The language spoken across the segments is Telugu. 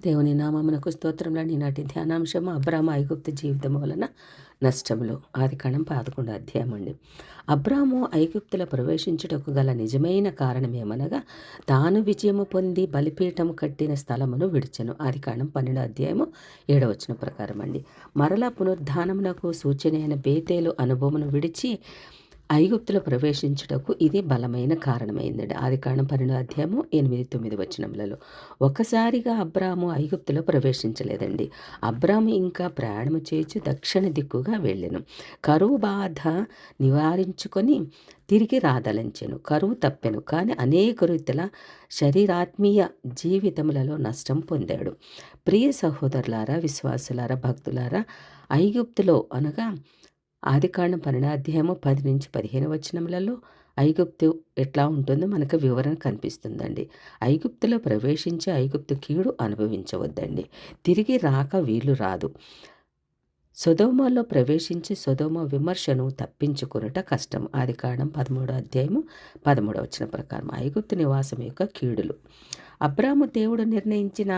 దేవుని నామమునకు స్తోత్రంలో ఈనాటి ధ్యానాంశము అబ్రాము ఐగుప్తు జీవితం వలన నష్టములు. ఆదికాండం 11 అధ్యాయం అండి. అబ్రాము ఐగుప్తులో ప్రవేశించుటకు గల నిజమైన కారణమేమనగా తాను విజయము పొంది బలిపీఠము కట్టిన స్థలమును విడిచెను. ఆదికాండం 12 అధ్యాయము 7వ వచనం ప్రకారం అండి. మరలా పునరుద్ధానమునకు సూచనైన బేతేలు అనుభవమును విడిచి ఐగుప్తులో ప్రవేశించుటకు ఇది బలమైన కారణమైందండి. ఆదికాండం 12 అధ్యాయము 8-9 వచనములలో. ఒకసారిగా అబ్రాము ఐగుప్తులో ప్రవేశించలేదండి. అబ్రాము ఇంకా ప్రయాణము చేయుచు దక్షిణ దిక్కుగా వెళ్ళెను. కరువు బాధ నివారించుకొని తిరిగి రాదలంచెను. కరువు తప్పెను, కానీ అనేక రీతుల శరీరాత్మీయ జీవితములలో నష్టం పొందాడు. ప్రియ సహోదరులారా, విశ్వాసులారా, భక్తులారా, ఐగుప్తులో అనగా ఆదికాండం 12 అధ్యాయము 10-15 వచనములలో ఐగుప్తు ఎట్లా ఉంటుందో మనకు వివరణ కనిపిస్తుందండి. ఐగుప్తులో ప్రవేశించి ఐగుప్తు కీడు అనుభవించవద్దండి. తిరిగి రాక వీలు రాదు. సొదొమలో ప్రవేశించి సొదొమ విమర్శను తప్పించుకొనుట కష్టం. ఆదికాండం 13 అధ్యాయము 13 వచనం ప్రకారం ఐగుప్తు నివాసం యొక్క కీడులు. అబ్రాము దేవుడు నిర్ణయించిన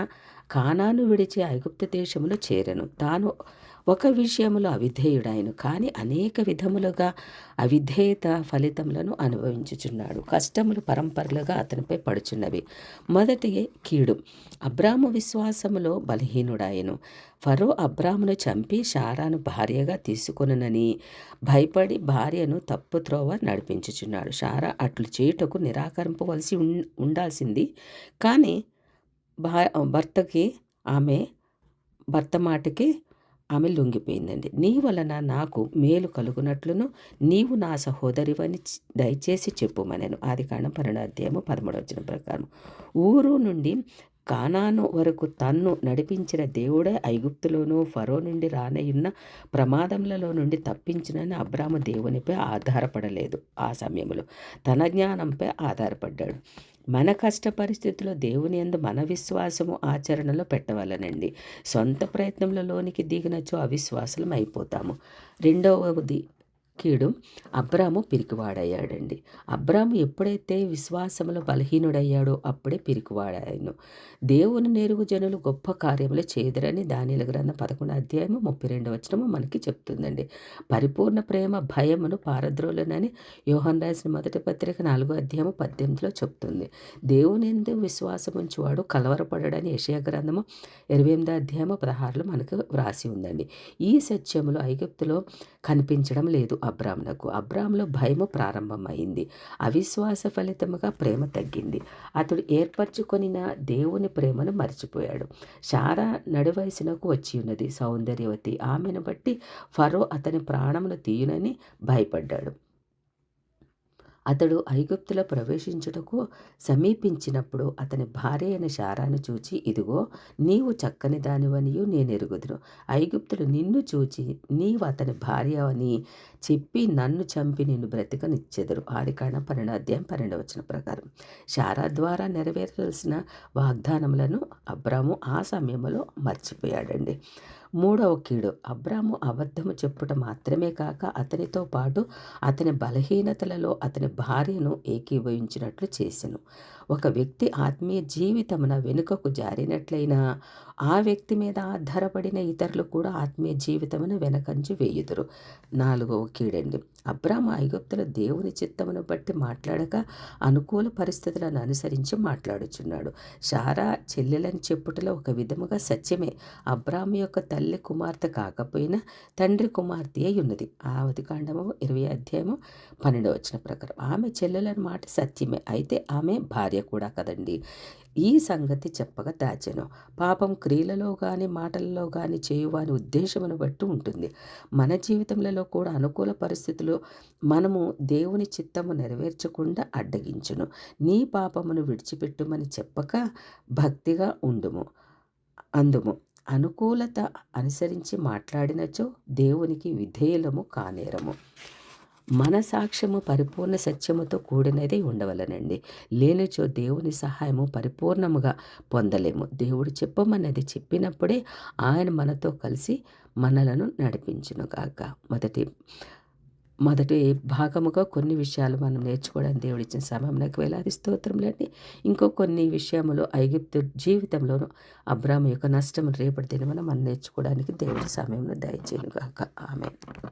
కానాను విడిచి ఐగుప్తు దేశములో చేరెను. తాను ఒక విషయములో అవిధేయుడాయను, కానీ అనేక విధములుగా అవిధేయత ఫలితములను అనుభవించుచున్నాడు. కష్టములు పరంపరలుగా అతనిపై పడుచున్నవి. మొదటి కీడు. అబ్రాము విశ్వాసములో బలహీనుడాయను. ఫరో అబ్రామును చంపి శారాను భార్యగా తీసుకొనునని భయపడి భార్యను తప్పు త్రోవ నడిపించుచున్నాడు. శారా అట్లు చేయుటకు నిరాకరింపవలసి ఉండాల్సింది, కానీ భర్త మాటకి ఆమె లొంగిపోయిందండి. నీ వలన నాకు మేలు కలుగునట్లును నీవు నా సహోదరివని దయచేసి చెప్పుమనెను. ఆదికాండం 12 అధ్యాయము 13 వచనం ప్రకారం. ఊరు నుండి కానాను వరకు తన్ను నడిపించిన దేవుడే ఐగుప్తులోనూ ఫరో నుండి రానయున్న ప్రమాదములలో నుండి తప్పించినని అబ్రాము దేవునిపై ఆధారపడలేదు. ఆ సమయంలో తన జ్ఞానంపై ఆధారపడ్డాడు. మన కష్ట పరిస్థితుల్లో దేవుని యందు మన విశ్వాసము ఆచరణలో పెట్టవలనండి. సొంత ప్రయత్నంలోనికి దిగినచో అవిశ్వాసం అయిపోతాము. రెండవది కీడు. అబ్రాము పిరికివాడయ్యాడండి. అబ్రాము ఎప్పుడైతే విశ్వాసములో బలహీనుడయ్యాడో అప్పుడే పిరికివాడాయను. దేవుని నెరుగు జనులు గొప్ప కార్యములు చేదురని దానియేలు గ్రంథం 11 అధ్యాయము 32 వచనము మనకి చెప్తుందండి. పరిపూర్ణ ప్రేమ భయమును పారద్రోలునని యోహాను రాసిన మొదటి పత్రిక 4 అధ్యాయము 18లో చెప్తుంది. దేవుని యందు విశ్వాసం ఉంచువాడు కలవరపడడని యెషయా గ్రంథము 28 అధ్యాయము 16లో మనకు వ్రాసి ఉందండి. ఈ సత్యములు ఐగుప్తులో కనిపించడం లేదు. అబ్రాములో భయము ప్రారంభమైంది. అవిశ్వాస ఫలితముగా ప్రేమ తగ్గింది. అతడు ఏర్పరచుకొనిన దేవుని ప్రేమను మర్చిపోయాడు. శారా నడివయసునకు వచ్చి ఉన్నది, సౌందర్యవతి. ఆమెను బట్టి ఫరో అతని ప్రాణమును తీయునని భయపడ్డాడు. అతడు ఐగుప్తులో ప్రవేశించుటకు సమీపించినప్పుడు అతని భార్య అయిన శారాను చూచి, ఇదిగో నీవు చక్కని దానివనియు నేనెరుగుదును. ఐగుప్తులు నిన్ను చూచి నీవు అతని భార్య అని చెప్పి నన్ను చంపి నిన్ను బ్రతికనిచ్చెదరు. ఆదికాండం 12 అధ్యాయం 12 వచనం ప్రకారం. శారా ద్వారా నెరవేర్చాల్సిన వాగ్దానములను అబ్రాము ఆ సమయంలో మర్చిపోయాడండి. మూడవ కీడు. అబ్రాము అబద్ధము చెప్పుట మాత్రమే కాక అతనితో పాటు అతని బలహీనతలలో అతని భార్యను ఏకీభవించినట్లు చేసెను. ఒక వ్యక్తి ఆత్మీయ జీవితమున వెనుకకు జారినట్లయినా ఆ వ్యక్తి మీద ఆధారపడిన ఇతరులు కూడా ఆత్మీయ జీవితమున వెనకంజు వేయుదురు. నాలుగవ కీడండి. అబ్రాము ఐగుప్తులో దేవుని చిత్తమును బట్టి మాట్లాడక అనుకూల పరిస్థితులను అనుసరించి మాట్లాడుచున్నాడు. శారా చెల్లెలని చెప్పుటలో ఒక విధముగా సత్యమే. అబ్రాము యొక్క తల్లి కుమార్తె కాకపోయినా తండ్రి కుమార్తె అయి ఉన్నది. ఆదికాండము 20 అధ్యాయము 12 వచనం ప్రకారం. ఆమె చెల్లెలని మాట సత్యమే, అయితే ఆమె భార్య కూడా కదండి. ఈ సంగతి చెప్పగా దాచెను. పాపం క్రియలలో కానీ మాటలలో కానీ చేయువాని ఉద్దేశమును బట్టి ఉంటుంది. మన జీవితంలో కూడా అనుకూల పరిస్థితులు మనము దేవుని చిత్తము నెరవేర్చకుండా అడ్డగించును. నీ పాపమును విడిచిపెట్టుమని చెప్పక భక్తిగా అందుము. అనుకూలత అనుసరించి మాట్లాడినచో దేవునికి విధేయులము కానేరము. మన సాక్ష్యము పరిపూర్ణ సత్యముతో కూడినది ఉండవలనండి. లేనిచో దేవుని సహాయము పరిపూర్ణముగా పొందలేము. దేవుడు చెప్పమన్నది చెప్పినప్పుడే ఆయన మనతో కలిసి మనలను నడిపించునుగాక. మొదటి భాగముగా కొన్ని విషయాలు మనం నేర్చుకోవడానికి దేవుడిచ్చిన సమయం నాకు వేలాది స్తోత్రములండి. ఇంకో కొన్ని విషయములు ఐగుప్తు జీవితంలోను అబ్రాము యొక్క నష్టము రేపటి దినమున మనం నేర్చుకోవడానికి దేవుడి సమయంలో దయచేయునుగాక. ఆమేన్.